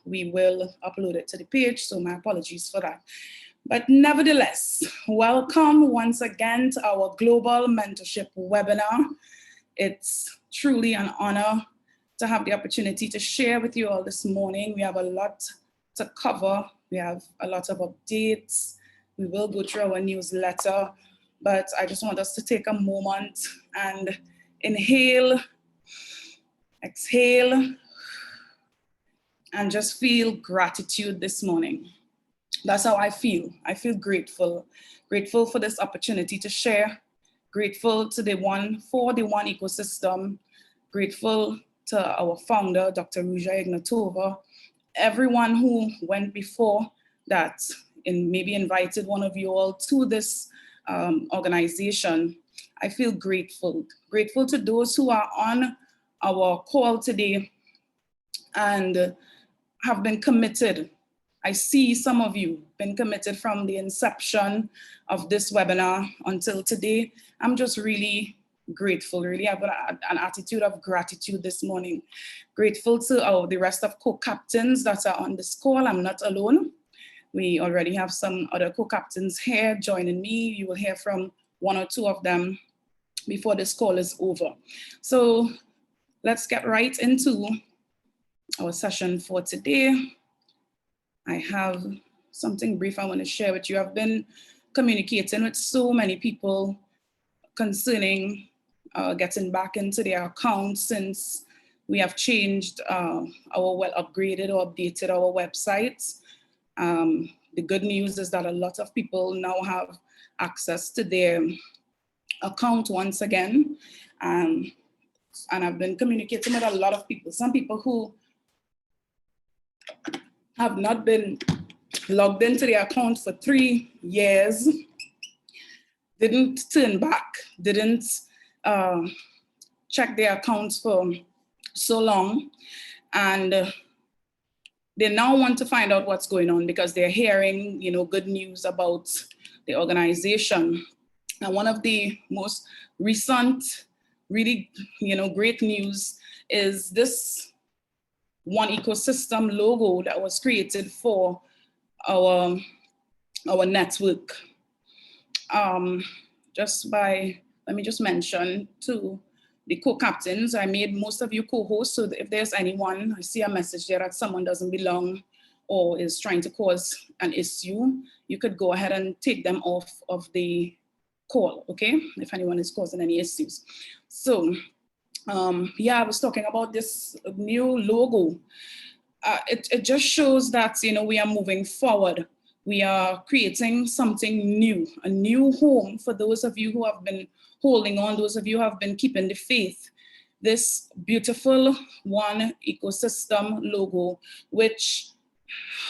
we will upload it to the page, so my apologies for that. But nevertheless, welcome once again to our Global Mentorship webinar. It's truly an honor to have the opportunity to share with you all this morning. We have a lot to cover. We have a lot of updates. We will go through our newsletter, but I just want us to take a moment and inhale, exhale, and just feel gratitude this morning. That's how I feel. I feel grateful. Grateful for this opportunity to share. Grateful to the One ecosystem. Grateful to our founder, Dr. Ruja Ignatova. Everyone who went before that and maybe invited one of you all to this organization. I feel grateful. Grateful to those who are on our call today and have been committed. I see some of you been committed from the inception of this webinar until today. I'm just really grateful, really have an attitude of gratitude this morning. Grateful to the rest of co-captains that are on this call. I'm not alone. We already have some other co-captains here joining me. You will hear from one or two of them before this call is over. So let's get right into our session for today. I have something brief I want to share with you. I've been communicating with so many people concerning getting back into their accounts since we have changed upgraded or updated our websites. The good news is that a lot of people now have access to their account once again. And I've been communicating with a lot of people, some people who have not been logged into their account for 3 years, didn't turn back, didn't check their accounts for so long, and they now want to find out what's going on because they're hearing, good news about the organization. And one of the most recent, really, great news is this One Ecosystem logo that was created for our network. Let me just mention to the co-captains, I made most of you co-hosts, so if there's anyone, I see a message there that someone doesn't belong or is trying to cause an issue, you could go ahead and take them off of the call, okay? If anyone is causing any issues. So, I was talking about this new logo. It just shows that, we are moving forward. We are creating something new, a new home for those of you who have been holding on, those of you who have been keeping the faith. This beautiful One Ecosystem logo, which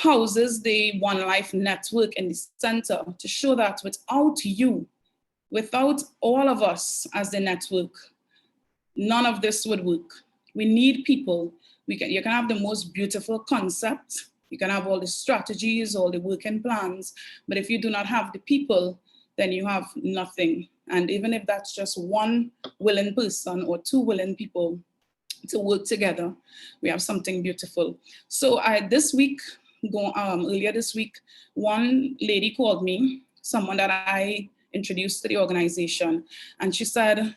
houses the One Life network in the center to show that without you, without all of us as the network, none of this would work. We need people. You can have the most beautiful concept. You can have all the strategies, all the working plans, but if you do not have the people, then you have nothing. And even if that's just one willing person or two willing people to work together, we have something beautiful. So earlier this week, one lady called me, someone that I introduced to the organization, and she said,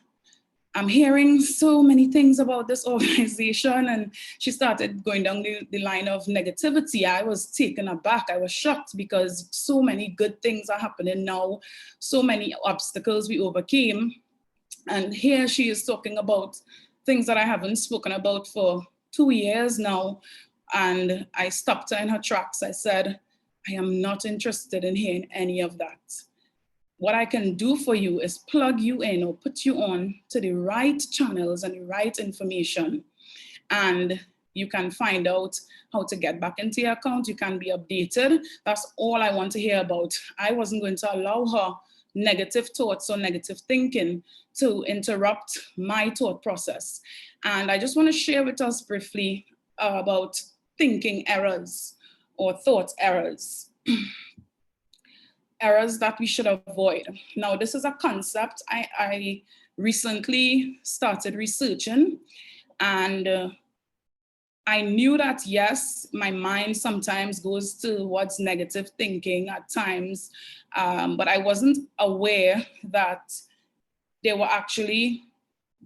I'm hearing so many things about this organization, and she started going down the line of negativity. I was taken aback. I was shocked because so many good things are happening now, so many obstacles we overcame. And here she is talking about things that I haven't spoken about for 2 years now. And I stopped her in her tracks. I said, I am not interested in hearing any of that. What I can do for you is plug you in or put you on to the right channels and the right information. And you can find out how to get back into your account. You can be updated. That's all I want to hear about. I wasn't going to allow her negative thoughts or negative thinking to interrupt my thought process. And I just want to share with us briefly about thinking errors or thought errors. Errors that we should avoid. Now, this is a concept I recently started researching, and I knew that, yes, my mind sometimes goes towards negative thinking at times, but I wasn't aware that they were actually,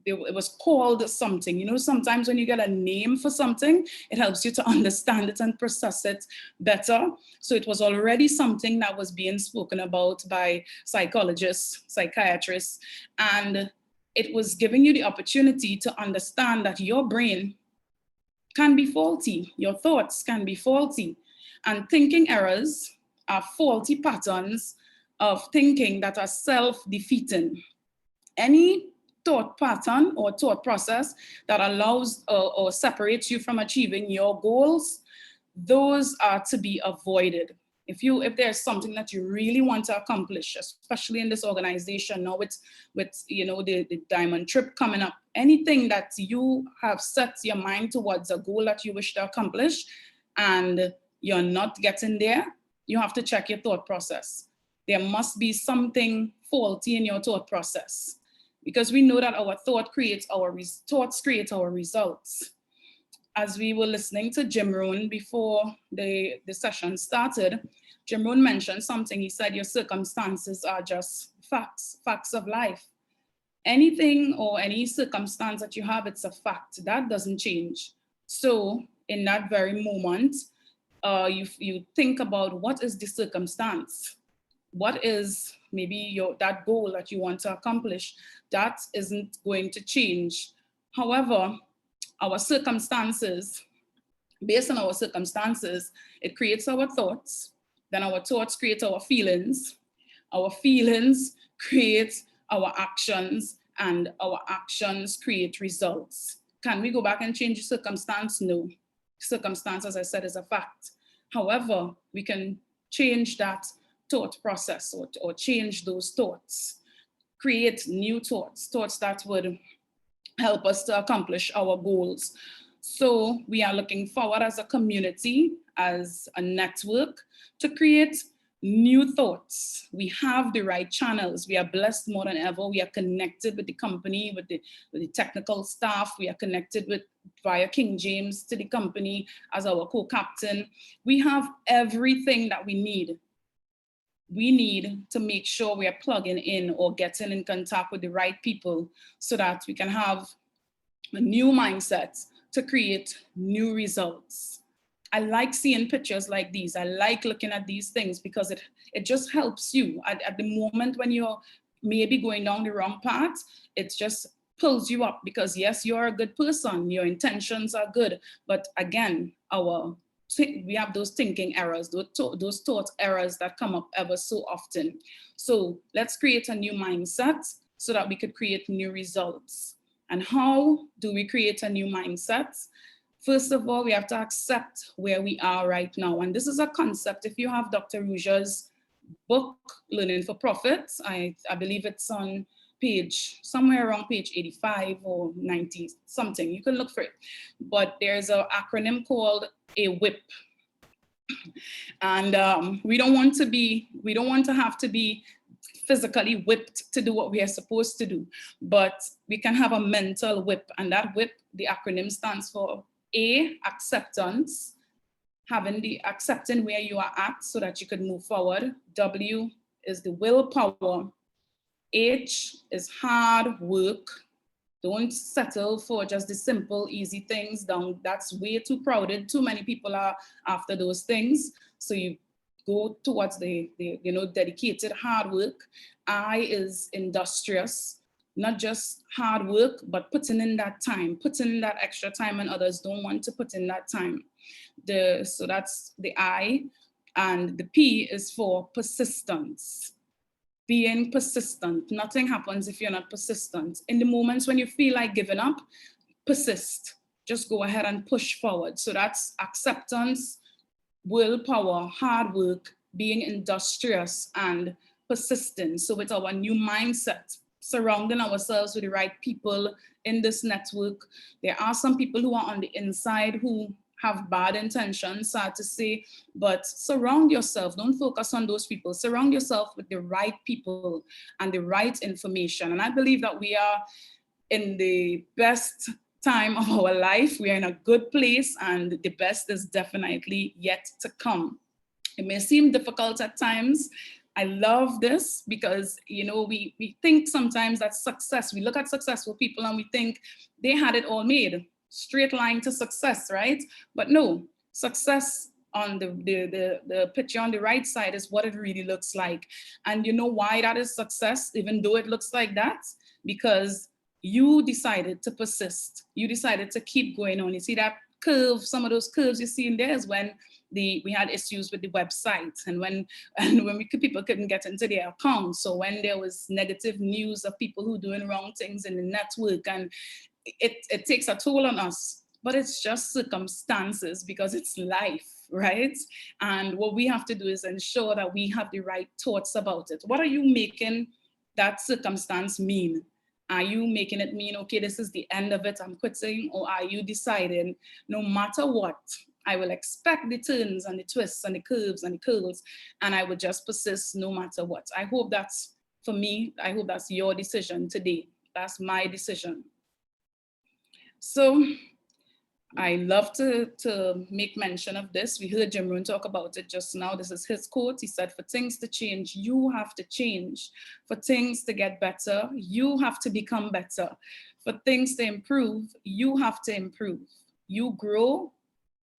it was called something. You know, sometimes when you get a name for something, it helps you to understand it and process it better. So it was already something that was being spoken about by psychologists, psychiatrists, and it was giving you the opportunity to understand that your brain can be faulty, your thoughts can be faulty, and thinking errors are faulty patterns of thinking that are self-defeating. Any thought pattern or thought process that allows or separates you from achieving your goals, those are to be avoided. If there's something that you really want to accomplish, especially in this organization now with the diamond trip coming up, anything that you have set your mind towards a goal that you wish to accomplish and you're not getting there, you have to check your thought process. There must be something faulty in your thought process, because we know that our thoughts create our results. As we were listening to Jim Rohn before the session started, Jim Rohn mentioned something. He said, your circumstances are just facts of life. Anything or any circumstance that you have, it's a fact. That doesn't change. So in that very moment, you think about what is the circumstance? What is maybe that goal that you want to accomplish? That isn't going to change. However, our circumstances, based on our circumstances, it creates our thoughts. Then our thoughts create our feelings create our actions, and our actions create results. Can we go back and change the circumstance? No. Circumstance, as I said, is a fact. However, we can change that thought process or change those thoughts, create new thoughts that would help us to accomplish our goals. So we are looking forward as a community, as a network, to create new thoughts. We have the right channels. We are blessed more than ever. We are connected with the company, with the technical staff. We are connected with via King James to the company as our co-captain. We have everything that we need. We need to make sure we are plugging in or getting in contact with the right people so that we can have a new mindset to create new results. I like seeing pictures like these. I like looking at these things because it just helps you at the moment when you're maybe going down the wrong path. It just pulls you up because yes, you're a good person. Your intentions are good. But again, we have those thinking errors, those thought errors that come up ever so often. So let's create a new mindset so that we could create new results. And how do we create a new mindset? First of all, we have to accept where we are right now. And this is a concept. If you have Dr. Ruja's book, Learning for Profit, I believe it's on somewhere around page 85 or 90 something. You can look for it. But there's an acronym called a WHIP. And we don't want to have to be physically whipped to do what we are supposed to do, but we can have a mental whip. And that whip, the acronym stands for A, acceptance, accepting where you are at so that you could move forward. W is the willpower. H is hard work. Don't settle for just the simple, easy things. That's way too crowded. Too many people are after those things. So you go towards the dedicated hard work. I is industrious, not just hard work, but putting in that time, putting in that extra time, and others don't want to put in that time. So that's the I. And the P is for persistence. Being persistent. Nothing happens if you're not persistent. In the moments when you feel like giving up, persist. Just go ahead and push forward. So that's acceptance, willpower, hard work, being industrious, and persistence. So with our new mindset, surrounding ourselves with the right people in this network. There are some people who are on the inside who have bad intentions, sad to say, but surround yourself. Don't focus on those people. Surround yourself with the right people and the right information. And I believe that we are in the best time of our life. We are in a good place, and the best is definitely yet to come. It may seem difficult at times. I love this because, you know, we think sometimes that success, we look at successful people and we think they had it all made, straight line to success, right? But no, success on the picture on the right side is what it really looks like. And you know why that is success, even though it looks like that? Because you decided to persist. You decided to keep going on. You see that curve, some of those curves you see in there is when we had issues with the website, and when people couldn't get into their accounts. So when there was negative news of people who doing wrong things in the network, and it takes a toll on us. But it's just circumstances, because it's life, right? And what we have to do is ensure that we have the right thoughts about it. What are you making that circumstance mean? Are you making it mean, okay, this is the end of it, I'm quitting? Or are you deciding, no matter what, I will expect the turns and the twists and the curves and the curls, and I will just persist no matter what? I hope that's, for me, I hope that's your decision today. That's my decision. So I love to make mention of this. We heard Jim Rohn talk about it just now. This is his quote. He said, for things to change, you have to change. For things to get better, you have to become better. For things to improve, you have to improve. You grow.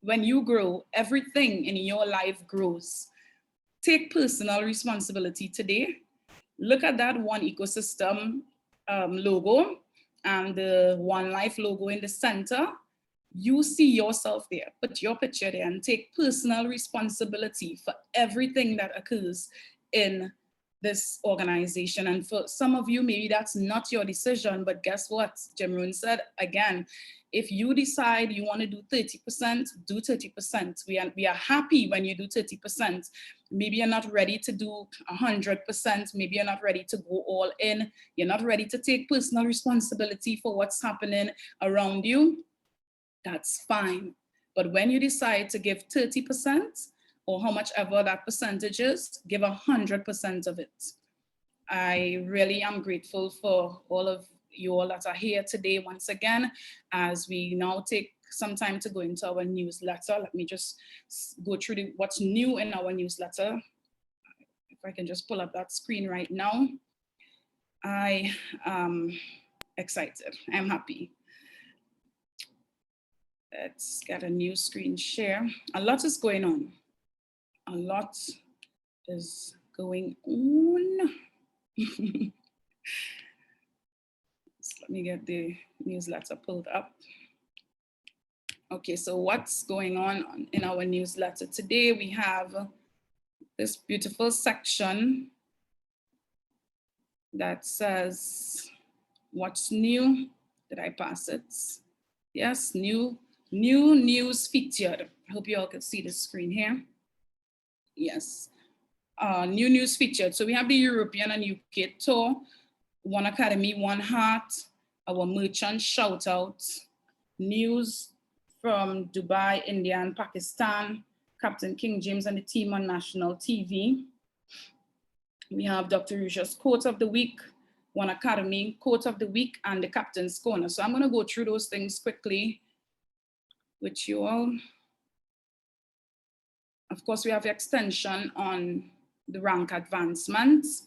When you grow, everything in your life grows. Take personal responsibility today. Look at that One Ecosystem logo and the One Life logo in the center. You see yourself there, put your picture there, and take personal responsibility for everything that occurs in this organization. And for some of you, maybe that's not your decision, but guess what? Jim Rohn said, again, if you decide you want to do 30%, do 30%. We are happy when you do 30%. Maybe you're not ready to do 100%. Maybe you're not ready to go all in. You're not ready to take personal responsibility for what's happening around you. That's fine. But when you decide to give 30%, or how much ever that percentage is, give 100% of it. I really am grateful for all of you all that are here today once again, as we now take some time to go into our newsletter. Let me just go through what's new in our newsletter. If I can just pull up that screen right now. I am excited, I'm happy. Let's get a new screen share. A lot is going on. A lot is going on. Let me get the newsletter pulled up. Okay, so what's going on in our newsletter today? We have this beautiful section that says, what's new? Did I pass it? Yes, new news featured. I hope you all can see the screen here. Yes, new news featured. So we have the European and UK tour, One Academy, One Heart, our merchant shout out, news from Dubai, India, and Pakistan, Captain King James and the team on national TV. We have Dr. Risha's quote of the week, One Academy quote of the week, and the Captain's Corner. So I'm going to go through those things quickly with you all. Of course, we have the extension on the rank advancements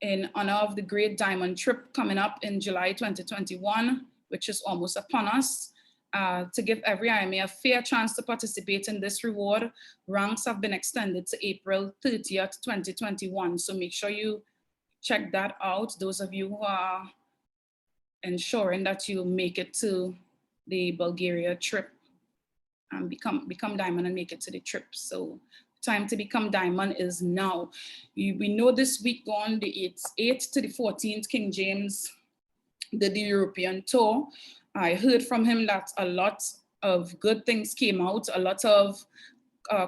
in honor of the Great Diamond Trip coming up in July 2021, which is almost upon us. To give every IMA a fair chance to participate in this reward, ranks have been extended to April 30th, 2021. So make sure you check that out. Those of you who are ensuring that you make it to the Bulgaria trip and become diamond and make it to the trip. So time to become diamond is now. We know this week gone, the 8th to the 14th, King James did the European tour. I heard from him that a lot of good things came out. A lot of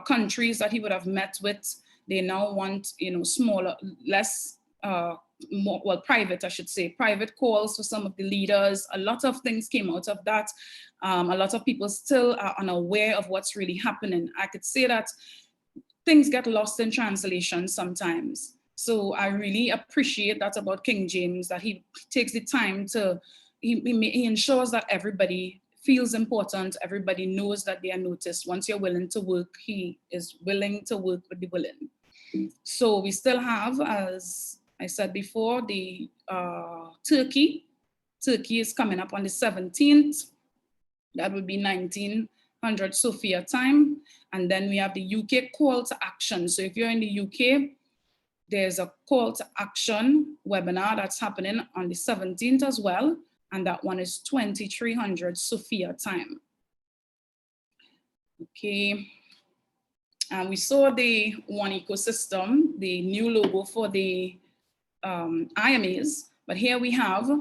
countries that he would have met with, they now want, smaller, less, more, well, private, I should say, private calls for some of the leaders. A lot of things came out of that. A lot of people still are unaware of what's really happening. I could say that things get lost in translation sometimes. So I really appreciate that about King James, that he takes the time to he ensures that everybody feels important, everybody knows that they are noticed. Once you're willing to work, he is willing to work with the willing. So we still have, as I said before, the Turkey. Turkey is coming up on the 17th. That would be 1900 Sophia time. And then we have the UK call to action. So if you're in the UK, there's a call to action webinar that's happening on the 17th as well. And that one is 2300 Sophia time. Okay. And we saw the One Ecosystem, the new logo for the IMAs, but here we have,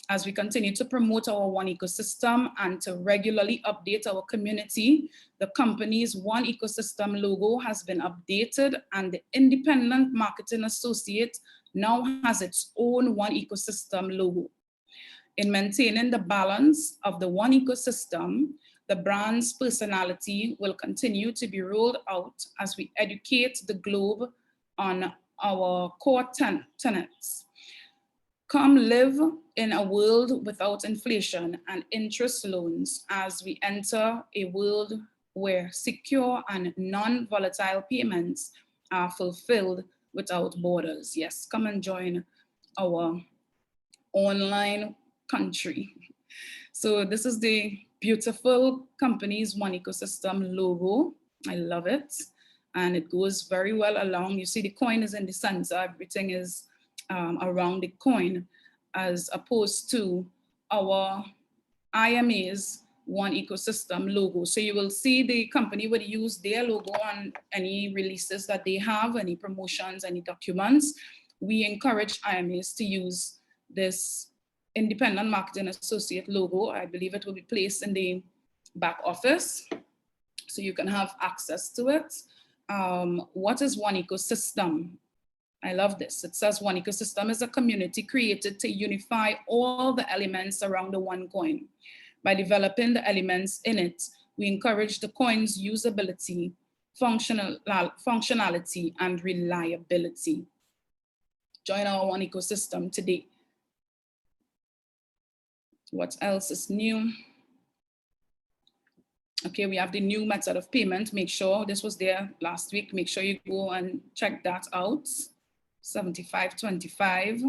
as we continue to promote our One Ecosystem and to regularly update our community, the company's One Ecosystem logo has been updated, and the Independent Marketing Associate now has its own One Ecosystem logo. In maintaining the balance of the One Ecosystem, the brand's personality will continue to be rolled out as we educate the globe on our core tenets. Come live in a world without inflation and interest loans as we enter a world where secure and non-volatile payments are fulfilled without borders. Yes, come and join our online country. So this is the beautiful company's One Ecosystem logo. I love it. And it goes very well along. You see the coin is in the center, everything is around the coin, as opposed to our IMA's One Ecosystem logo. So you will see the company would use their logo on any releases that they have, any promotions, any documents. We encourage IMAs to use this Independent Marketing Associate logo. I believe it will be placed in the back office, so you can have access to it. What is One Ecosystem? I love this. It says One Ecosystem is a community created to unify all the elements around the one coin. By developing the elements in it, we encourage the coin's usability, functionality, and reliability. Join our One Ecosystem today. What else is new? Okay, we have the new method of payment. Make sure, this was there last week. Make sure you go and check that out. 75/25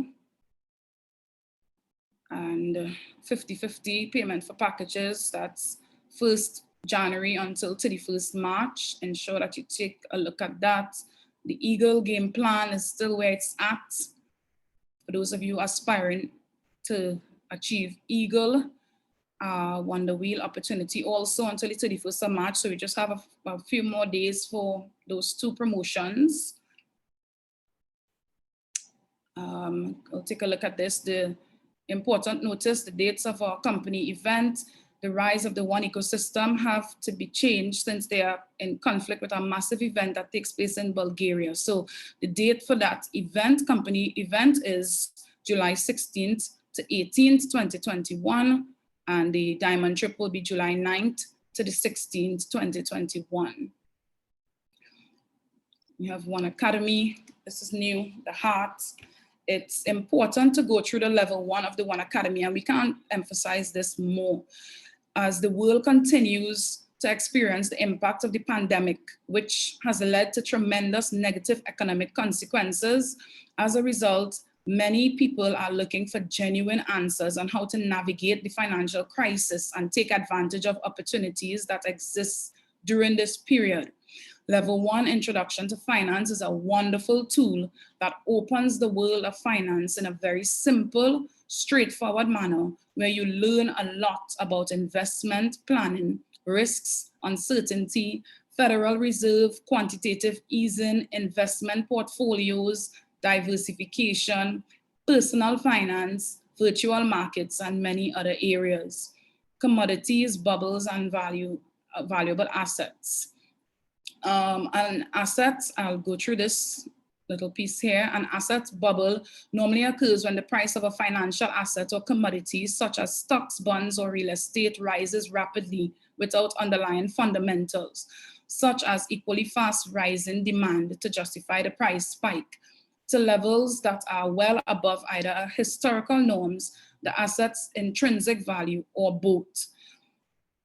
and 50/50 payment for packages. That's 1st January until 31st March. Ensure that you take a look at that. The Eagle game plan is still where it's at. For those of you aspiring to achieve Eagle, Wonder Wheel opportunity also until the 31st of March. So we just have a few more days for those two promotions. I'll take a look at this. The important notice, the dates of our company event, the rise of the One Ecosystem have to be changed since they are in conflict with a massive event that takes place in Bulgaria. So the date for that event, company event, is July 16th to 18th, 2021. And the diamond trip will be July 9th to the 16th, 2021. We have One Academy. This is new, the Heart. It's important to go through the level 1 of the One Academy, and we can't emphasize this more. As the world continues to experience the impact of the pandemic, which has led to tremendous negative economic consequences, as a result, many people are looking for genuine answers on how to navigate the financial crisis and take advantage of opportunities that exist during this period. Level 1 Introduction to Finance is a wonderful tool that opens the world of finance in a very simple, straightforward manner, where you learn a lot about investment planning, risks, uncertainty, Federal Reserve, quantitative easing, investment portfolios, diversification, personal finance, virtual markets, and many other areas. Commodities, bubbles, and valuable assets. And assets, I'll go through this little piece here. An asset bubble normally occurs when the price of a financial asset or commodity, such as stocks, bonds, or real estate, rises rapidly without underlying fundamentals, such as equally fast rising demand to justify the price spike, to levels that are well above either historical norms the asset's intrinsic value, or both.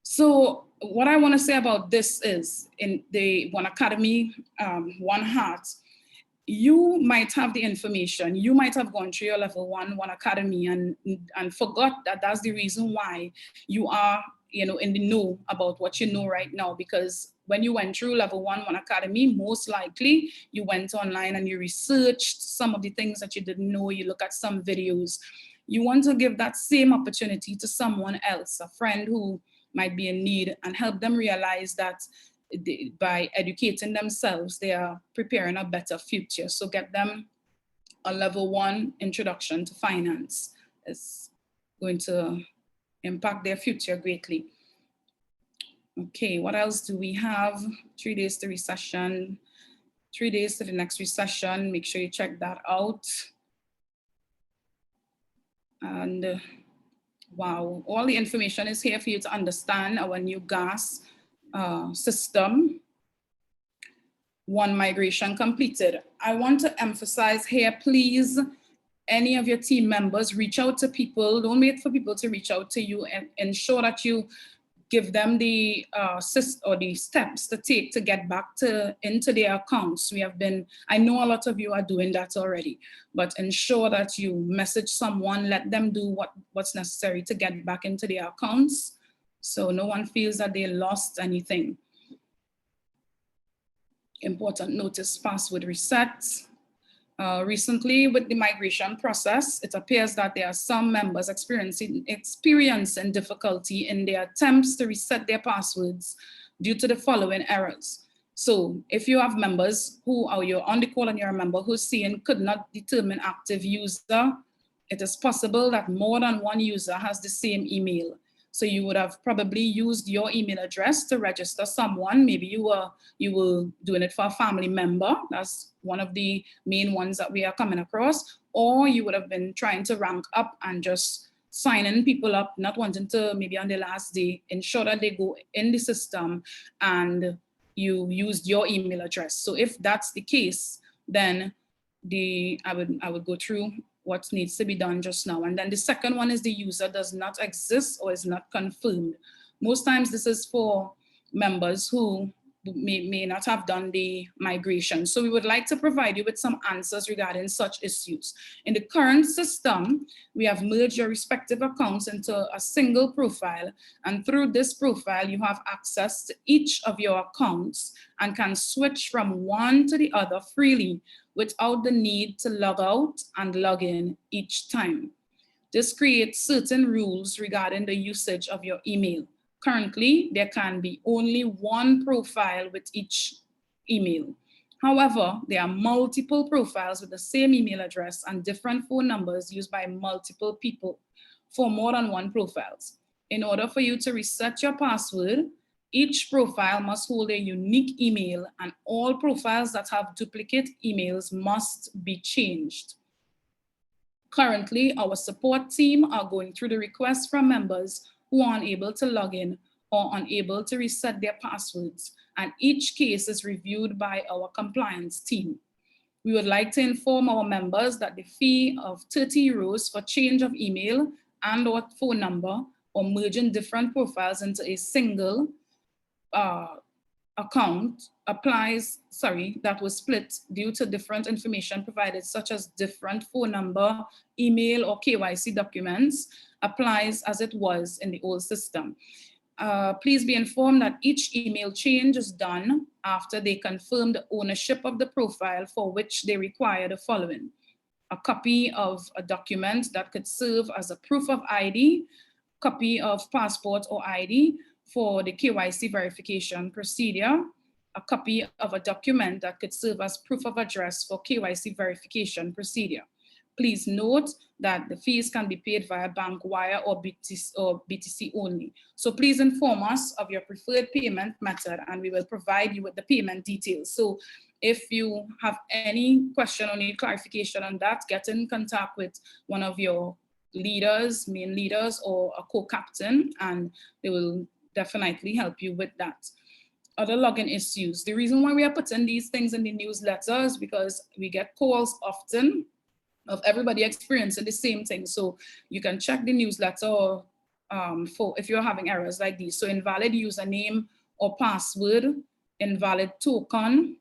So what I want to say about this is, in the One Academy, One Heart, you might have the information, you might have gone through your level one Academy and forgot that that's the reason why you are, in the know about what you know right now. Because when you went through level one Academy, most likely you went online and you researched some of the things that you didn't know, you look at some videos. You want to give that same opportunity to someone else, a friend who might be in need, and help them realize that by educating themselves, they are preparing a better future. So get them a level one introduction to finance. It's going to impact their future greatly. Okay, what else do we have? 3 days to recession, 3 days to the next recession. Make sure you check that out. And wow, all the information is here for you to understand our new gas system. One migration completed. I want to emphasize here, please, any of your team members, reach out to people. Don't wait for people to reach out to you, and ensure that you give them the steps to take to get back into their accounts. I know a lot of you are doing that already, but ensure that you message someone, let them do what's necessary to get back into their accounts, so no one feels that they lost anything. Important notice, password reset. Recently, with the migration process, it appears that there are some members experiencing difficulty in their attempts to reset their passwords due to the following errors. So if you have members you're on the call and you're a member who's saying could not determine active user, it is possible that more than one user has the same email. So you would have probably used your email address to register someone. Maybe you were doing it for a family member. That's one of the main ones that we are coming across. Or you would have been trying to rank up and just signing people up, not wanting to, maybe on the last day, ensure that they go in the system and you used your email address. So if that's the case, then I would go through what needs to be done just now. And then the second one is the user does not exist or is not confirmed. Most times this is for members who may not have done the migration. So we would like to provide you with some answers regarding such issues. In the current system, we have merged your respective accounts into a single profile. And through this profile, you have access to each of your accounts and can switch from one to the other freely without the need to log out and log in each time. This creates certain rules regarding the usage of your email. Currently, there can be only one profile with each email. However, there are multiple profiles with the same email address and different phone numbers used by multiple people for more than one profiles. In order for you to reset your password, each profile must hold a unique email, and all profiles that have duplicate emails must be changed. Currently, our support team are going through the requests from members who are unable to log in or unable to reset their passwords, and each case is reviewed by our compliance team. We would like to inform our members that the fee of 30 euros for change of email and or phone number or merging different profiles into a single account that was split due to different information provided, such as different phone number, email, or KYC documents, applies as it was in the old system. Please be informed that each email change is done after they confirm the ownership of the profile, for which they require the following: a copy of a document that could serve as a proof of ID, copy of passport or ID for the KYC verification procedure, a copy of a document that could serve as proof of address for KYC verification procedure. Please note that the fees can be paid via bank wire or BTC only. So please inform us of your preferred payment method and we will provide you with the payment details. So if you have any question or need clarification on that, get in contact with one of your leaders, main leaders, or a co-captain, and they will definitely help you with that. Other login issues. The reason why we are putting these things in the newsletter is because we get calls often of everybody experiencing the same thing. So you can check the newsletter for if you're having errors like these. So invalid username or password, invalid token.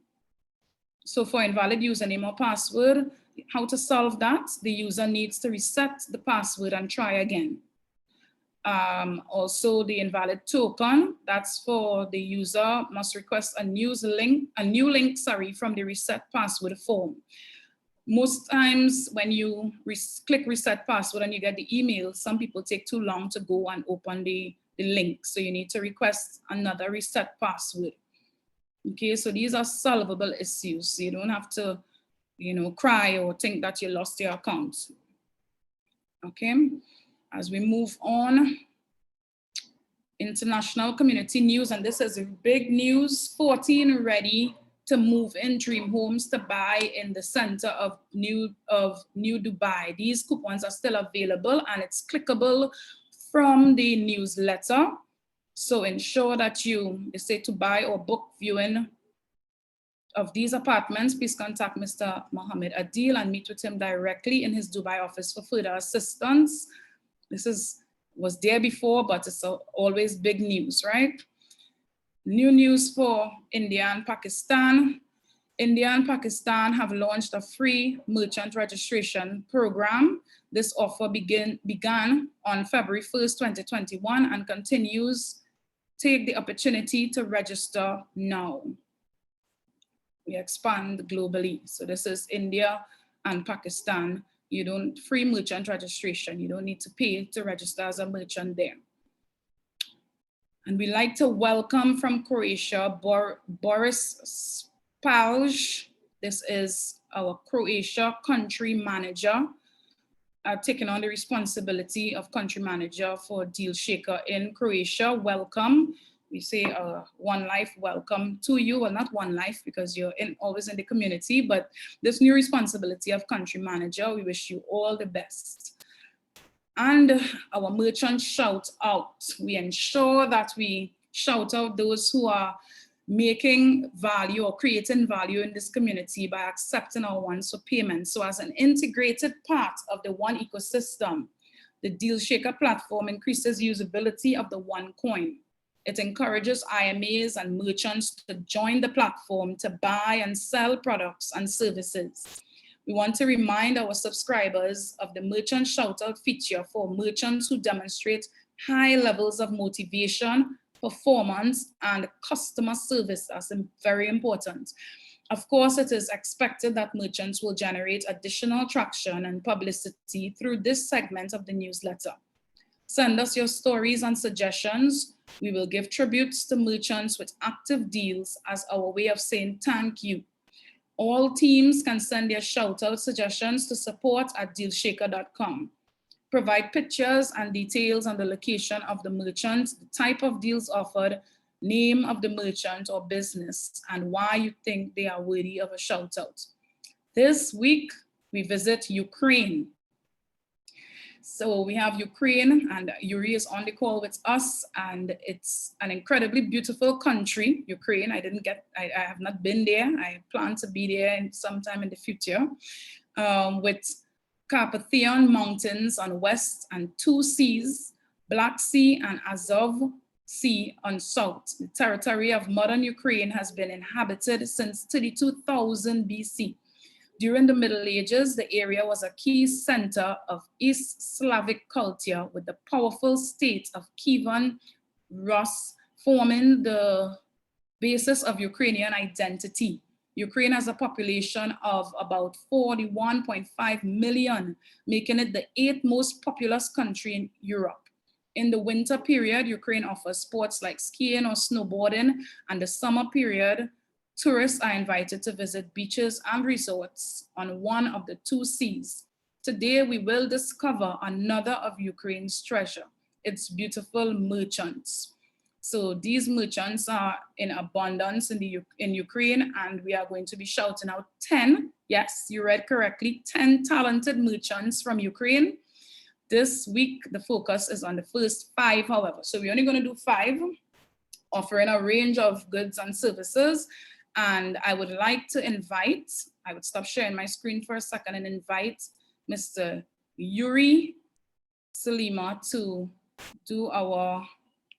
So for invalid username or password, how to solve that? The user needs to reset the password and try again. Also the invalid token, that's for the user must request a new link from the reset password form. Most times when you click reset password and you get the email, some people take too long to go and open the link. So you need to request another reset password. Okay, so these are solvable issues. So you don't have to, cry or think that you lost your account. Okay, as we move on, international community news, and this is big news. 14 ready to move in dream homes to buy in the center of New Dubai. These coupons are still available and it's clickable from the newsletter. So ensure that they say to buy or book viewing of these apartments, please contact Mr. Mohammed Adil and meet with him directly in his Dubai office for further assistance. This was there before, but it's always big news, right? New news for India and Pakistan. India and Pakistan have launched a free merchant registration program. This offer began on February 1st, 2021 and continues. Take the opportunity to register now. We expand globally. So this is India and Pakistan. Free merchant registration. You don't need to pay to register as a merchant there. And we like to welcome from Croatia, Boris Spalj. This is our Croatia country manager, taking on the responsibility of country manager for Deal Shaker in Croatia. Welcome. We say One Life, welcome to you. Well, not One Life because you're always in the community, but this new responsibility of country manager, we wish you all the best. And our merchant shout out. We ensure that we shout out those who are making value or creating value in this community by accepting our ones for payment. So as an integrated part of the One ecosystem, the Deal Shaker platform increases usability of the OneCoin. It encourages IMAs and merchants to join the platform to buy and sell products and services. We want to remind our subscribers of the merchant shoutout feature for merchants who demonstrate high levels of motivation, performance, and customer service. That's very important. Of course, it is expected that merchants will generate additional traction and publicity through this segment of the newsletter. Send us your stories and suggestions. We will give tributes to merchants with active deals as our way of saying thank you. All teams can send their shout-out suggestions to support@dealshaker.com. Provide pictures and details on the location of the merchant, the type of deals offered, name of the merchant or business, and why you think they are worthy of a shout-out. This week, we visit Ukraine. So we have Ukraine, and Yuri is on the call with us, and it's an incredibly beautiful country, Ukraine. I have not been there. I plan to be there sometime in the future, with Carpathian Mountains on west and 2 seas, Black Sea and Azov Sea on south. The territory of modern Ukraine has been inhabited since 32,000 BC. During the Middle Ages, the area was a key center of East Slavic culture with the powerful state of Kievan Rus forming the basis of Ukrainian identity. Ukraine has a population of about 41.5 million, making it the 8th most populous country in Europe. In the winter period, Ukraine offers sports like skiing or snowboarding, and the summer period, tourists are invited to visit beaches and resorts on one of the 2 seas. Today, we will discover another of Ukraine's treasure, its beautiful merchants. So these merchants are in abundance in Ukraine, and we are going to be shouting out 10, yes, you read correctly, 10 talented merchants from Ukraine. This week, the focus is on the first 5, however. So we're only going to do 5, offering a range of goods and services. And I would like to invite, I would stop sharing my screen for a second and invite Mr. Yuri Salima to do our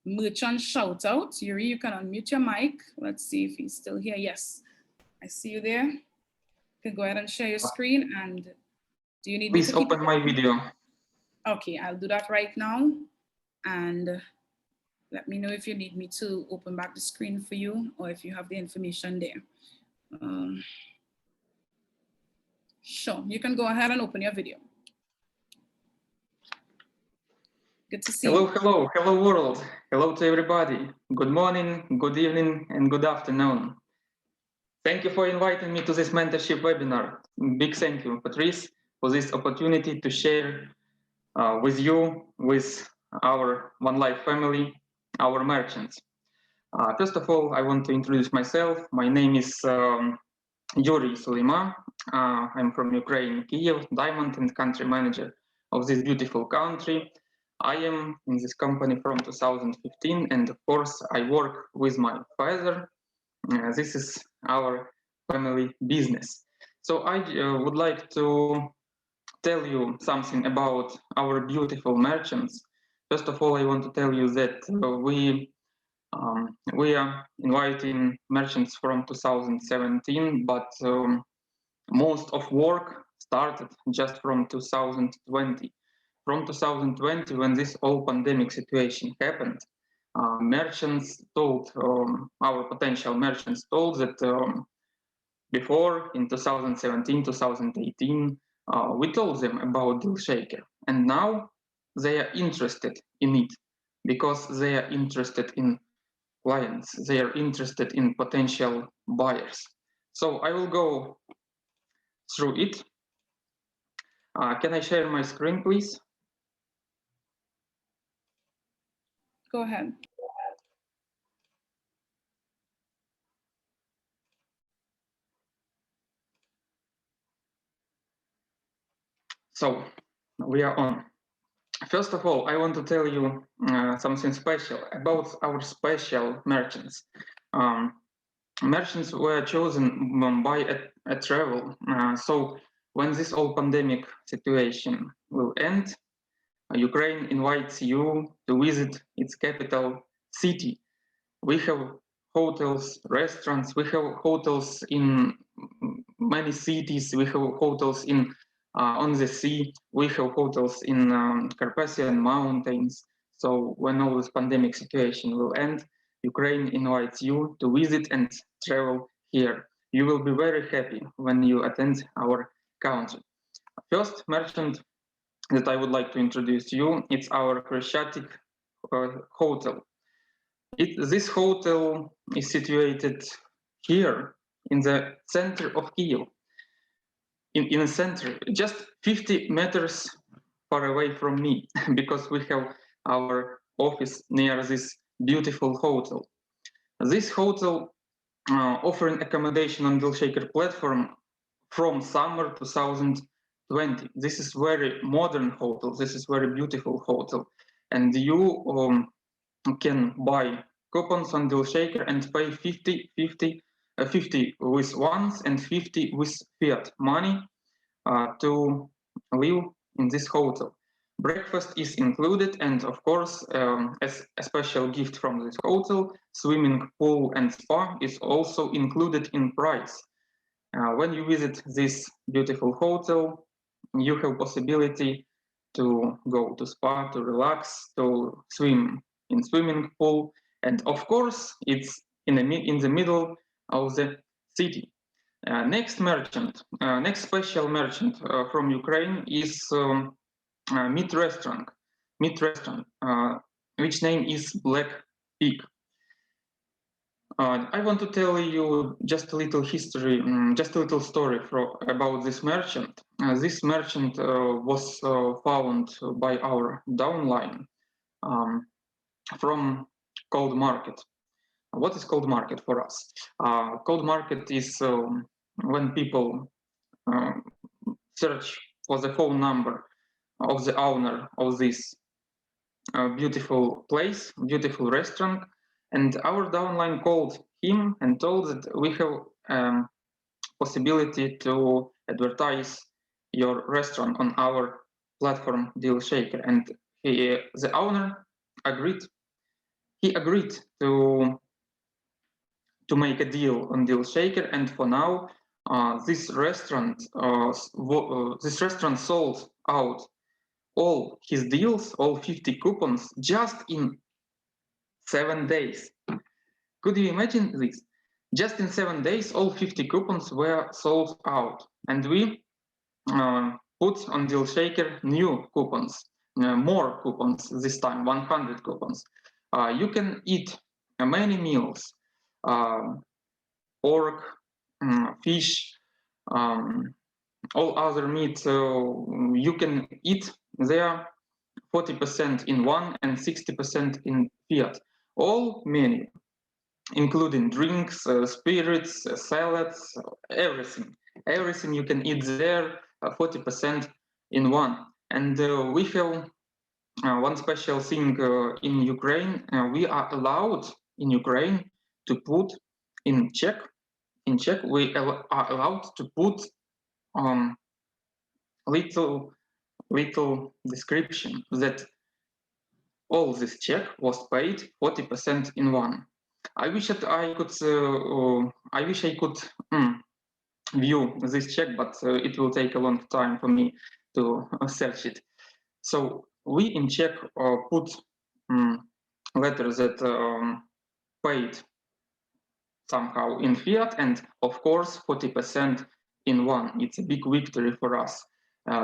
merchant shout out. Yuri, you can unmute your mic. Let's see if he's still here. Yes, I see you there. You can go ahead and share your screen. And do you need me to open my video? Okay, I'll do that right now. And let me know if you need me to open back the screen for you or if you have the information there. Sure, you can go ahead and open your video. Good to see you. Hello world. Hello to everybody. Good morning, good evening, and good afternoon. Thank you for inviting me to this mentorship webinar. Big thank you, Patrice, for this opportunity to share with you, with our One Life family, our merchants. First of all, I want to introduce myself. My name is Yuri Sulima. I'm from Ukraine, Kiev, diamond and country manager of this beautiful country. I am in this company from 2015, and of course, I work with my father. This is our family business. So I would like to tell you something about our beautiful merchants. First of all, I want to tell you that we are inviting merchants from 2017, but most of work started just from 2020. From 2020, when this whole pandemic situation happened, merchants told, our potential merchants told that before, in 2017, 2018, we told them about Deal Shaker, and now they are interested in it because they are interested in clients, they are interested in potential buyers. So I will go through it. Can I share my screen, please? Go ahead. So we are on. First of all, I want to tell you something special about our special merchants. Merchants were chosen by a travel. So when this whole pandemic situation will end, Ukraine invites you to visit its capital city. We have hotels, restaurants, we have hotels in many cities, we have hotels in on the sea, we have hotels in Carpathian Mountains. So when all this pandemic situation will end, Ukraine invites you to visit and travel here. You will be very happy when you attend our country. First merchant that I would like to introduce to you, it's our Chrestiatic hotel. This hotel is situated here in the center of Kiev, in the center, just 50 meters far away from me, because we have our office near this beautiful hotel. This hotel offering accommodation on Deal Shaker platform from summer 2020. This is very modern hotel. This is very beautiful hotel, and you can buy coupons on Deal Shaker and pay 50 with ones and 50 with fiat money to live in this hotel. Breakfast is included, and of course, as a special gift from this hotel, swimming pool and spa is also included in price. When you visit this beautiful hotel, you have possibility to go to spa, to relax, to swim in swimming pool, and of course, it's in the middle of the city. Next special merchant from Ukraine is meat restaurant, which name is Black Pig. I want to tell you just a little history, just a little story about this merchant. This merchant was found by our downline from cold market. What is cold market for us? Cold market is when people search for the phone number of the owner of this beautiful place, beautiful restaurant, and our downline called him and told that we have possibility to advertise your restaurant on our platform Deal Shaker. And the owner agreed. He agreed to make a deal on Deal Shaker, and for now, this restaurant sold out all his deals, all 50 coupons, just in 7 days. Could you imagine this? Just in 7 days, all 50 coupons were sold out, and we put on Deal Shaker new coupons, more coupons this time, 100 coupons. You can eat many meals, pork, fish, all other meat. You can eat there 40% in one and 60% in fiat. All menu, including drinks, spirits, salads, everything. Everything you can eat there, 40% in one. And we have one special thing in Ukraine. We are allowed in Ukraine to put in check. In Czech, we are allowed to put little description that all this check was paid 40% in one. I wish that I could view this check, but it will take a long time for me to search it. So we in Czech put letters that paid somehow in fiat, and of course 40% in one. It's a big victory for us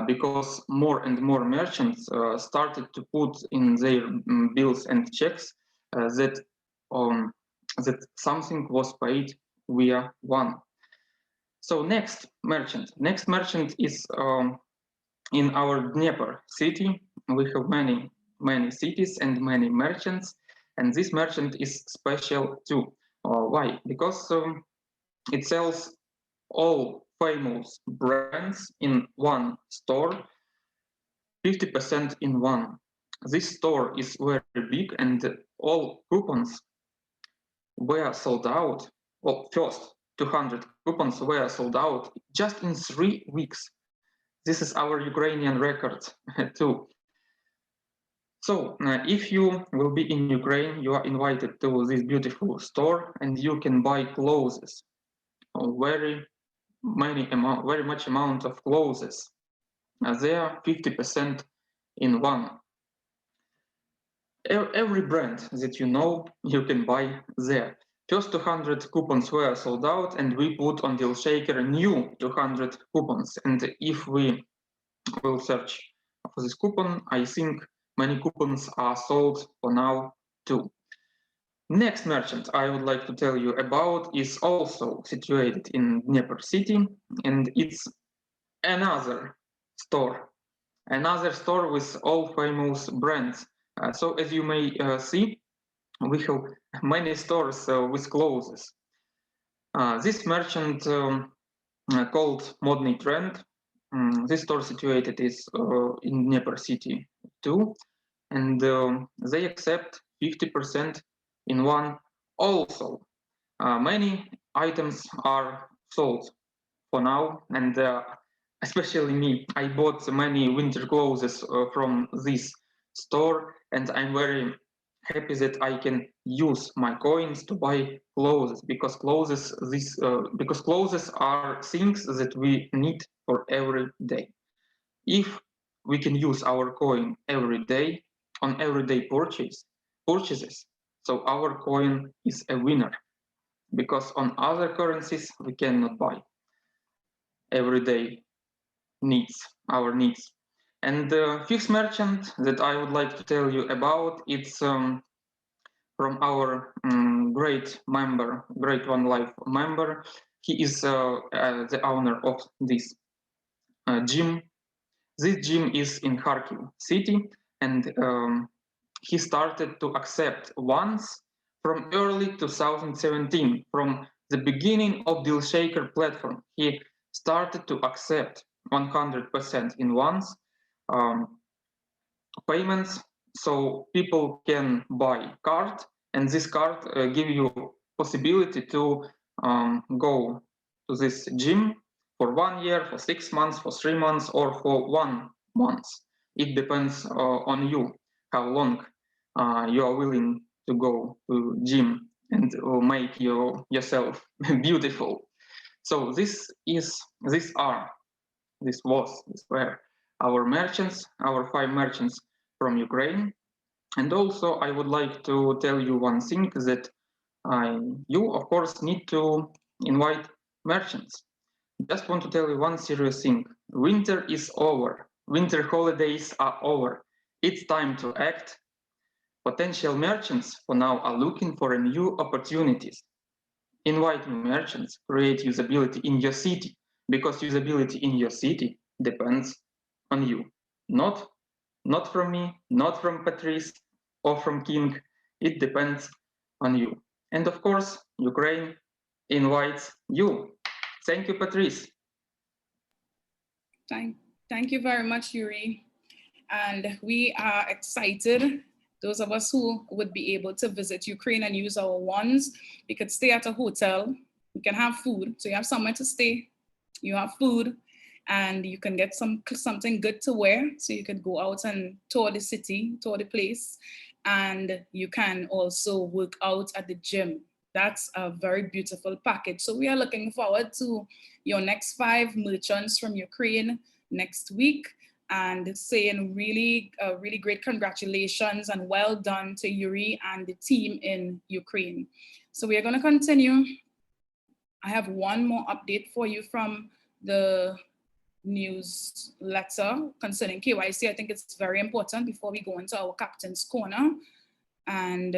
because more and more merchants started to put in their bills and checks that something was paid via one. So next merchant is in our Dnieper city. We have many cities and many merchants, and this merchant is special too. Why? Because it sells all famous brands in one store, 50% in one. This store is very big, and all coupons were sold out. Well, first 200 coupons were sold out just in 3 weeks. This is our Ukrainian record too. So if you will be in Ukraine, you are invited to this beautiful store, and you can buy clothes, very much amount of clothes. They are 50% in one. Every brand that you know, you can buy there. First 200 coupons were sold out, and we put on Deal Shaker new 200 coupons. And if we will search for this coupon, I think many coupons are sold for now too. Next merchant I would like to tell you about is also situated in Dnieper city, and it's another store with all famous brands. So as you may see, we have many stores with clothes. This merchant called Modny Trend. This store situated is in Dnieper city too, and they accept 50% in one also. Many items are sold for now, and especially me. I bought many winter clothes from this store, and I'm very happy that I can use my coins to buy clothes, because clothes are things that we need for every day. If we can use our coin every day on everyday purchases, so our coin is a winner, because on other currencies we cannot buy everyday our needs. And the fifth merchant that I would like to tell you about, it's from our great One Life member. He is the owner of this gym. This gym is in Kharkiv city, and he started to accept once from early 2017, from the beginning of Deal Shaker platform. He started to accept 100% in once payments, so people can buy card, and this card give you possibility to go to this gym for 1 year, for 6 months, for 3 months, or for 1 month. It depends on you, how long you are willing to go to gym and make yourself beautiful. So these were our merchants, our 5 merchants from Ukraine. And also I would like to tell you one thing, that you of course need to invite merchants. Just want to tell you one serious thing. Winter is over. Winter holidays are over. It's time to act. Potential merchants for now are looking for new opportunities. Invite new merchants, create usability in your city, because usability in your city depends on you. Not from me, not from Patrice or from King. It depends on you. And of course, Ukraine invites you. Thank you, Patrice. Thank you very much, Yuri. And we are excited. Those of us who would be able to visit Ukraine and use our ones, we could stay at a hotel, we can have food. So you have somewhere to stay, you have food, and you can get something good to wear. So you could go out and tour the city, tour the place, and you can also work out at the gym. That's a very beautiful package. So we are looking forward to your next 5 merchants from Ukraine next week, and saying really great congratulations and well done to Yuri and the team in Ukraine. So we are going to continue. I have one more update for you from the newsletter concerning KYC. I think it's very important before we go into our Captain's Corner. And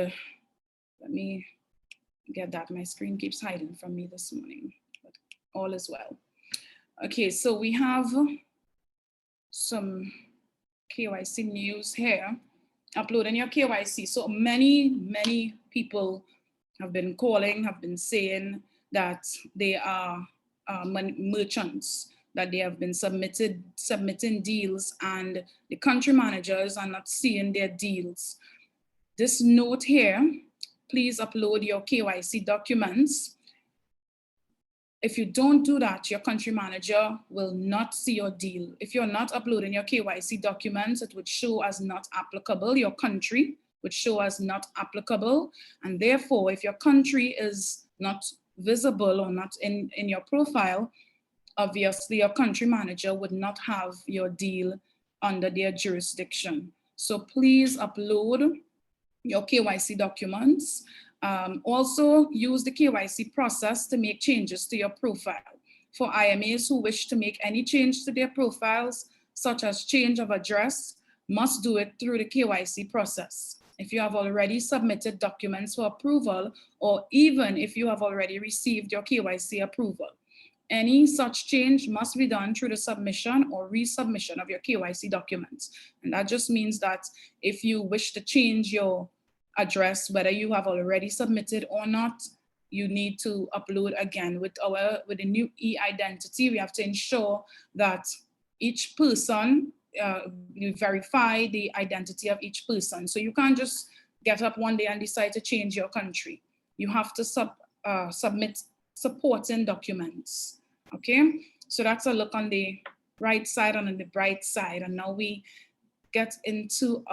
let me get that. My screen keeps hiding from me this morning, but all is well. Okay, so we have some KYC news here. Uploading your KYC. So many people have been calling, have been saying that they are merchants, that they have been submitting deals and the country managers are not seeing their deals. This note here, please upload your KYC documents. If you don't do that, your country manager will not see your deal. If you're not uploading your KYC documents, it would show as not applicable. Your country would show as not applicable. And therefore, if your country is not visible or not in your profile, obviously your country manager would not have your deal under their jurisdiction. So please upload your KYC documents. Also use the KYC process to make changes to your profile. For IMAs who wish to make any change to their profiles, such as change of address, must do it through the KYC process. If you have already submitted documents for approval, or even if you have already received your KYC approval, any such change must be done through the submission or resubmission of your KYC documents. And that just means that if you wish to change your address, whether you have already submitted or not, you need to upload again. With the new e-identity, we have to ensure that each person, you verify the identity of each person. So you can't just get up one day and decide to change your country. You have to submit supporting documents. Okay, so that's a look on the right side and on the bright side. And now we get into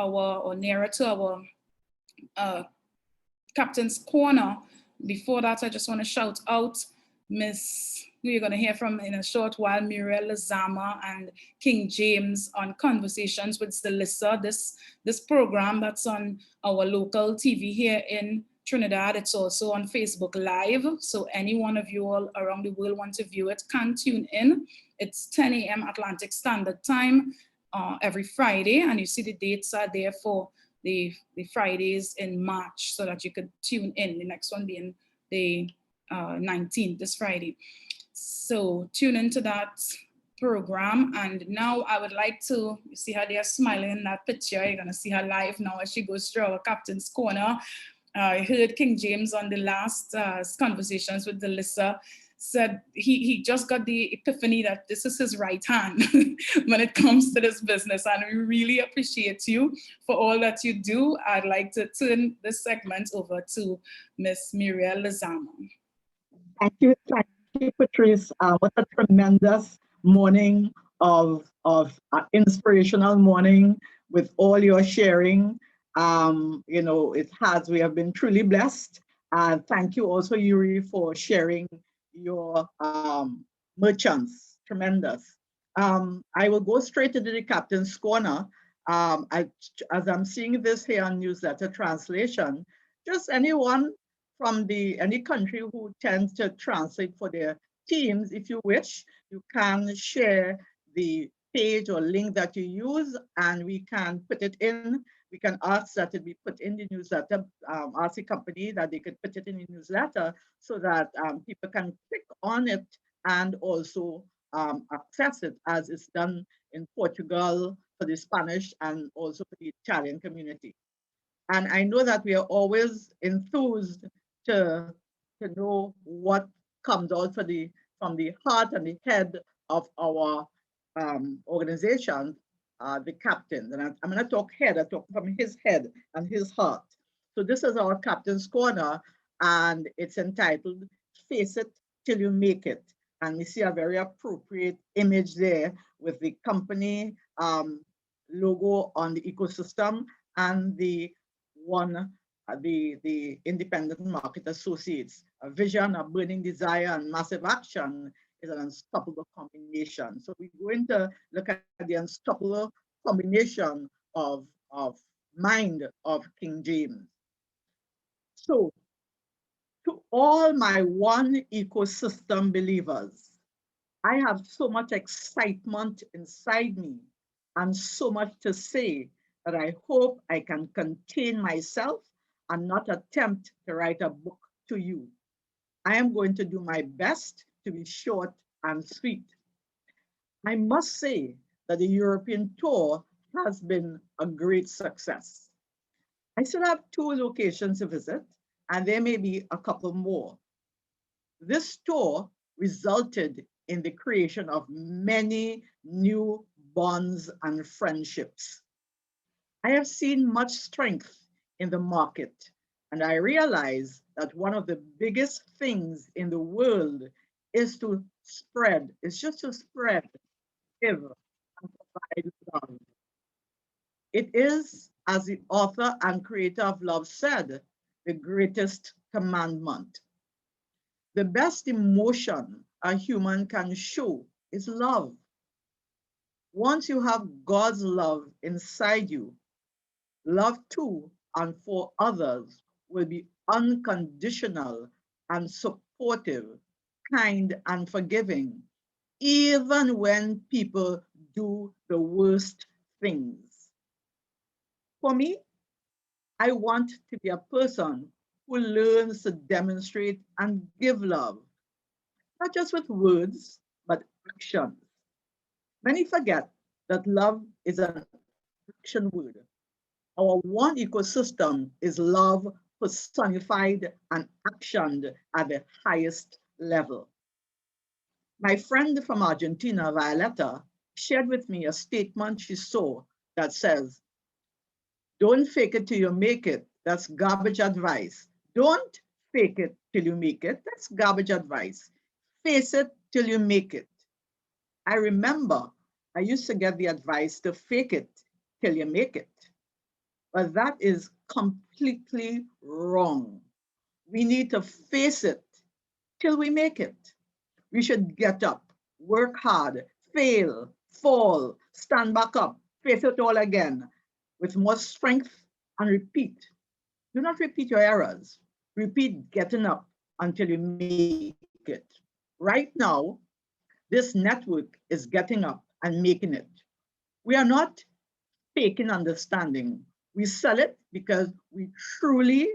nearer to our Captain's Corner. Before that, I just want to shout out Miss, who you're going to hear from in a short while, Muriel Lazama and King James on Conversations with Zelissa. This program that's on our local TV here in Trinidad. It's also on Facebook Live. So any one of you all around the world want to view it can tune in. It's 10 a.m. Atlantic Standard Time every Friday. And you see the dates are there for the Fridays in March so that you could tune in. The next one being the 19th, this Friday. So tune into that program. And now I would like to, you see how they are smiling in that picture. You're going to see her live now as she goes through our Captain's Corner. I heard King James on the last Conversations with Zelissa said he just got the epiphany that this is his right hand when it comes to this business. And we really appreciate you for all that you do. I'd like to turn this segment over to Miss Muriel Lazama. Thank you you, Patrice. What a tremendous morning of inspirational morning with all your sharing. It has. We have been truly blessed. And thank you also, Yuri, for sharing your merchants. Tremendous. I will go straight into the Captain's Corner. As I'm seeing this here on newsletter translation, just anyone from any country who tends to translate for their teams, if you wish, you can share the page or link that you use, and we can put it in. We can ask that it be put in the newsletter, ask the company that they could put it in the newsletter so that people can click on it and also access it, as it's done in Portugal for the Spanish and also for the Italian community. And I know that we are always enthused to, to know what comes out from the heart and the head of our organization, the captain. And I'm going to talk head, I talk from his head and his heart. So this is our Captain's Corner, and it's entitled Face It Till You Make It. And we see a very appropriate image there with the company logo on the ecosystem and the Independent Market Associates. A vision, a burning desire, and massive action is an unstoppable combination. So we're going to look at the unstoppable combination of mind of King James. So to all my one ecosystem believers, I have so much excitement inside me and so much to say that I hope I can contain myself and not attempt to write a book to you. I am going to do my best to be short and sweet. I must say that the European tour has been a great success. I still have 2 locations to visit, and there may be a couple more. This tour resulted in the creation of many new bonds and friendships. I have seen much strength in the market, and I realize that one of the biggest things in the world is to spread, it's just to spread, give, and provide love. It is, as the author and creator of love said, the greatest commandment. The best emotion a human can show is love. Once you have God's love inside you, love to and for others will be unconditional and supportive, kind and forgiving, even when people do the worst things. For me, I want to be a person who learns to demonstrate and give love, not just with words, but actions. Many forget that love is an action word. Our one ecosystem is love personified and actioned at the highest level. My friend from Argentina, Violetta, shared with me a statement she saw that says, "Don't fake it till you make it. That's garbage advice. Don't fake it till you make it. That's garbage advice. Face it till you make it." I remember I used to get the advice to fake it till you make it. But that is completely wrong. We need to face it till we make it. We should get up, work hard, fail, fall, stand back up, face it all again with more strength and repeat. Do not repeat your errors. Repeat getting up until you make it. Right now, this network is getting up and making it. We are not faking understanding. We sell it because we truly,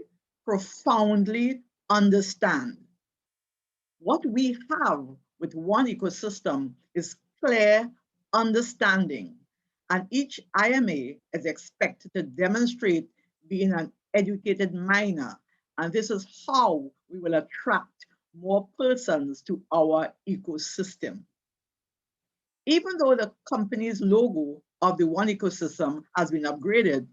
profoundly understand. What we have with one ecosystem is clear understanding, and each IMA is expected to demonstrate being an educated miner, and this is how we will attract more persons to our ecosystem. Even though the company's logo of the one ecosystem has been upgraded,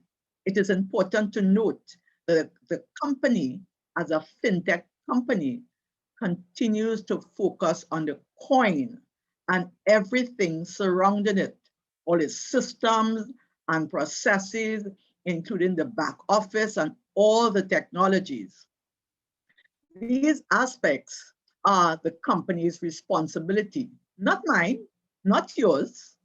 it is important to note that the company, as a fintech company, continues to focus on the coin and everything surrounding it, all its systems and processes, including the back office and all the technologies. These aspects are the company's responsibility, not mine, not yours.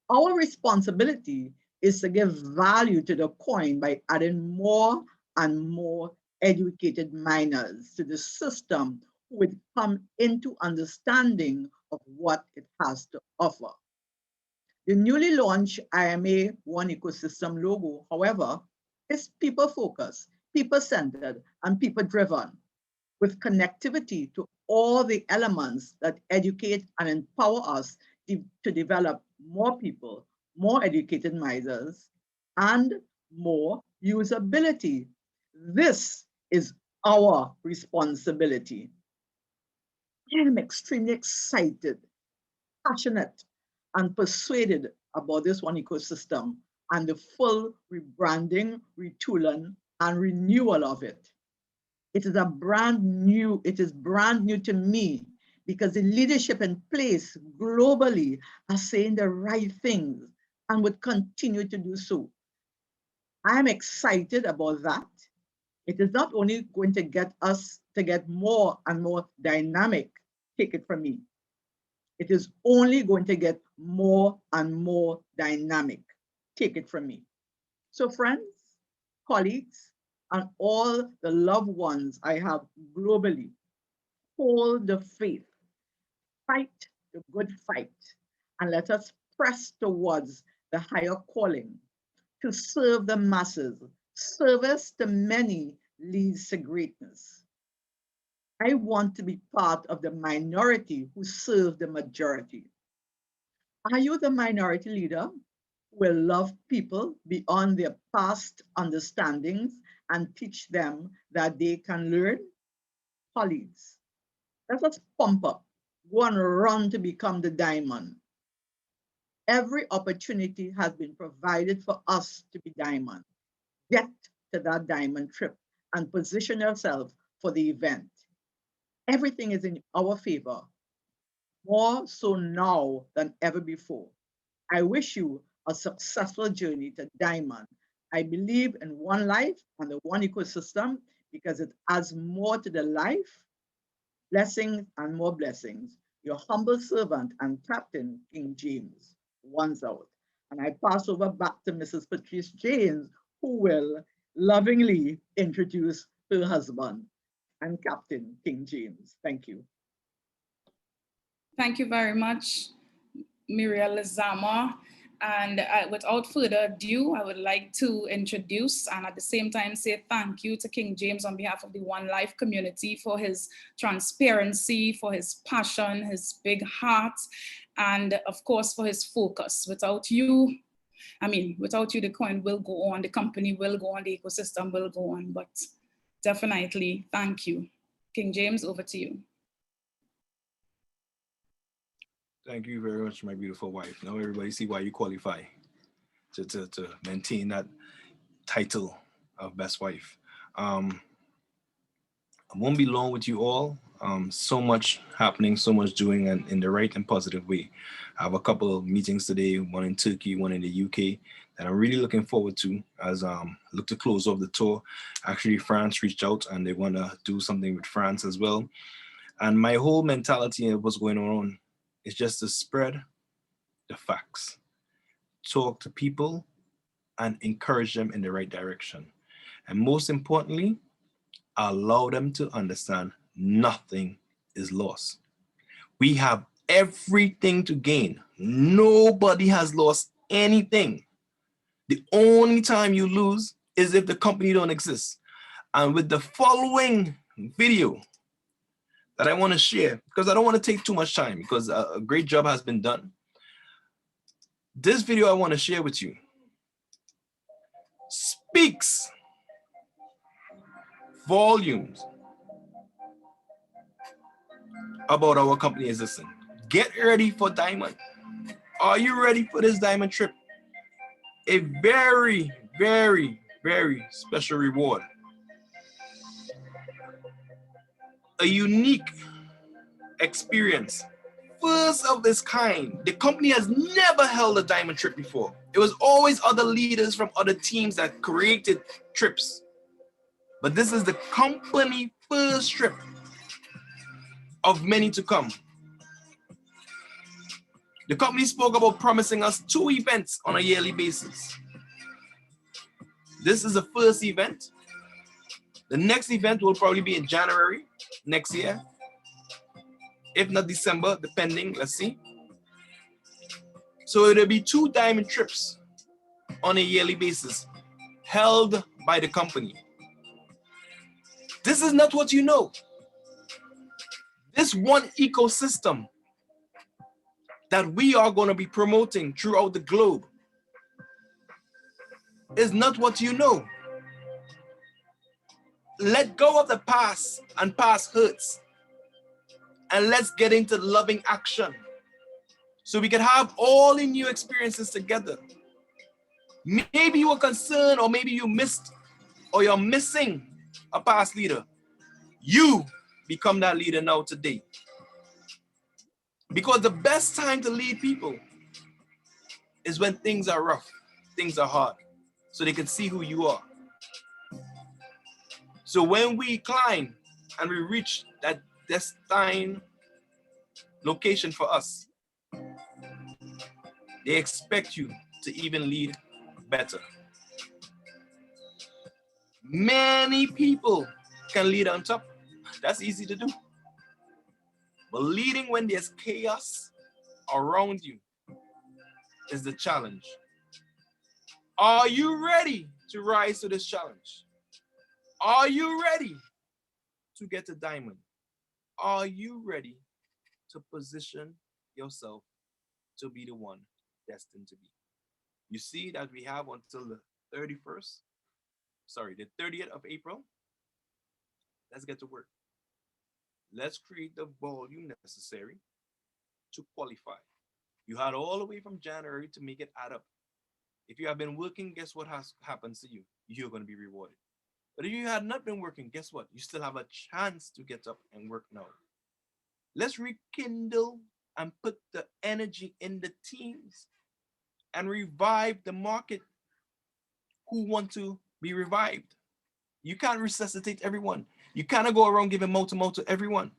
Our responsibility is to give value to the coin by adding more and more educated miners to the system who would come into understanding of what it has to offer. The newly launched IMA One Ecosystem logo, however, is people-focused, people-centered, and people-driven, with connectivity to all the elements that educate and empower us to develop more people, more educated miners, and more usability. This is our responsibility. I am extremely excited, passionate, and persuaded about this one ecosystem and the full rebranding, retooling, and renewal of it. It is brand new to me because the leadership in place globally are saying the right things and would continue to do so. I am excited about that. It is not only going to get us to get more and more dynamic, take it from me. It is only going to get more and more dynamic, take it from me. So friends, colleagues, and all the loved ones I have globally, hold the faith, fight the good fight, and let us press towards the higher calling to serve the masses. Service to many leads to greatness. I want to be part of the minority who serve the majority. Are you the minority leader who will love people beyond their past understandings and teach them that they can learn? Colleagues, let us pump up, go and run to become the diamond. Every opportunity has been provided for us to be diamond. Get to that diamond trip and position yourself for the event. Everything is in our favor, more so now than ever before. I wish you a successful journey to diamond. I believe in one life and the one ecosystem because it adds more to the life, blessings and more blessings. Your humble servant and Captain King James, one's out. And I pass over back to Mrs. Patrice James, who will lovingly introduce her husband and Captain King James. Thank you. Thank you very much, Muriel Lizama. And without further ado, I would like to introduce and at the same time say thank you to King James on behalf of the One Life community for his transparency, for his passion, his big heart, and of course for his focus. Without you, the coin will go on, the company will go on, the ecosystem will go on, but definitely thank you. King James, over to you. Thank you very much, my beautiful wife. Now everybody see why you qualify to maintain that title of best wife. I won't be long with you all. So much happening, so much doing, and in the right and positive way. I have a couple of meetings today, one in Turkey, one in the UK, that I'm really looking forward to as look to close off the tour. Actually, France reached out and they want to do something with France as well. And my whole mentality of what's going on is just to spread the facts, talk to people, and encourage them in the right direction. And most importantly, allow them to understand nothing is lost. We have everything to gain. Nobody has lost anything. The only time you lose is if the company don't exist. And with the following video that I want to share, because I don't want to take too much time because a great job has been done. This video I want to share with you speaks volumes about our company existing. Get ready for diamond. Are you ready for this diamond trip? A very, very, very special reward. a unique experience. First of its kind. The company has never held a diamond trip before. It was always other leaders from other teams that created trips. But this is the company first trip of many to come. The company spoke about promising us 2 events on a yearly basis. This is the first event. The next event will probably be in January next year. If not December, depending, let's see. So it'll be 2 diamond trips on a yearly basis held by the company. This is not what you know. This one ecosystem that we are going to be promoting throughout the globe is not what you know. Let go of the past and past hurts, and let's get into loving action so we can have all the new experiences together. Maybe you were concerned, or maybe you missed, or you're missing a past leader. You become that leader now today. Because the best time to lead people is when things are rough, things are hard, so they can see who you are. So when we climb and we reach that destined location for us, they expect you to even lead better. Many people can lead on top. That's easy to do. But leading when there's chaos around you is the challenge. Are you ready to rise to this challenge? Are you ready to get a diamond? Are you ready to position yourself to be the one destined to be? You see that we have until the 30th of April. Let's get to work. Let's create the volume necessary to qualify. You had all the way from January to make it add up. If you have been working, guess what has happened to you? You're going to be rewarded. But if you had not been working, guess what? You still have a chance to get up and work now. Let's rekindle and put the energy in the teams and revive the market who want to be revived. You can't resuscitate everyone. You cannot go around giving mouth to everyone.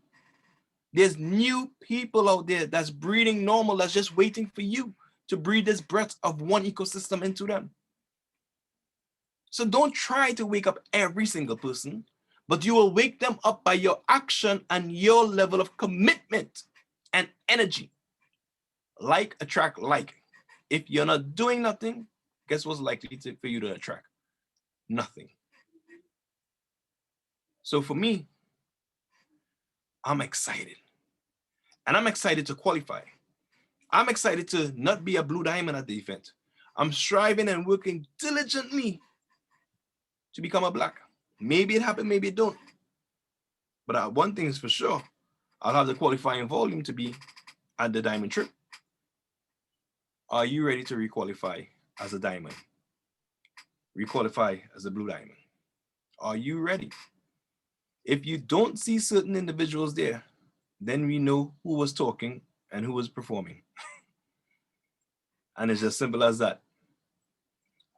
There's new people out there that's breathing normal, that's just waiting for you to breathe this breath of one ecosystem into them. So don't try to wake up every single person, but you will wake them up by your action and your level of commitment and energy. Like attract like. If you're not doing nothing, guess what's likely for you to attract? Nothing. So for me, I'm excited. And I'm excited to qualify. I'm excited to not be a blue diamond at the event. I'm striving and working diligently to become a black. Maybe it happened, maybe it don't. But one thing is for sure, I'll have the qualifying volume to be at the diamond trip. Are you ready to requalify as a diamond? Requalify as a blue diamond. Are you ready? If you don't see certain individuals there, then we know who was talking and who was performing. And it's as simple as that.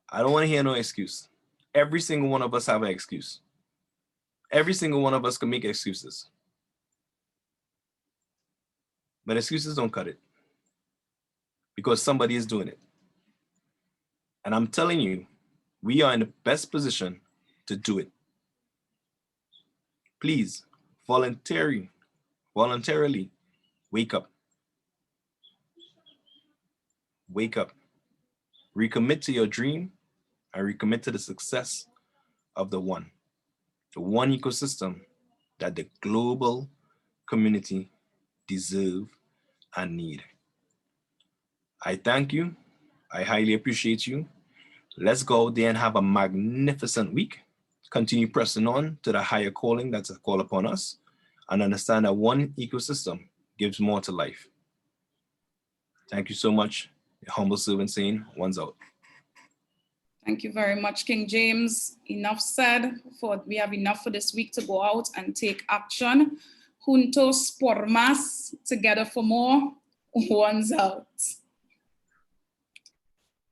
I don't want to hear no excuse. Every single one of us have an excuse. Every single one of us can make excuses. But excuses don't cut it. Because somebody is doing it. And I'm telling you, we are in the best position to do it. Please, voluntarily, wake up. Wake up. Recommit to your dream and recommit to the success of the one ecosystem that the global community deserve and need. I thank you. I highly appreciate you. Let's go out there and have a magnificent week. Continue pressing on to the higher calling that's a call upon us, and understand that one ecosystem gives more to life. Thank you so much. Your humble servant saying, one's out. Thank you very much, King James. Enough said. We have enough for this week to go out and take action. Juntos por más, together for more. One's out.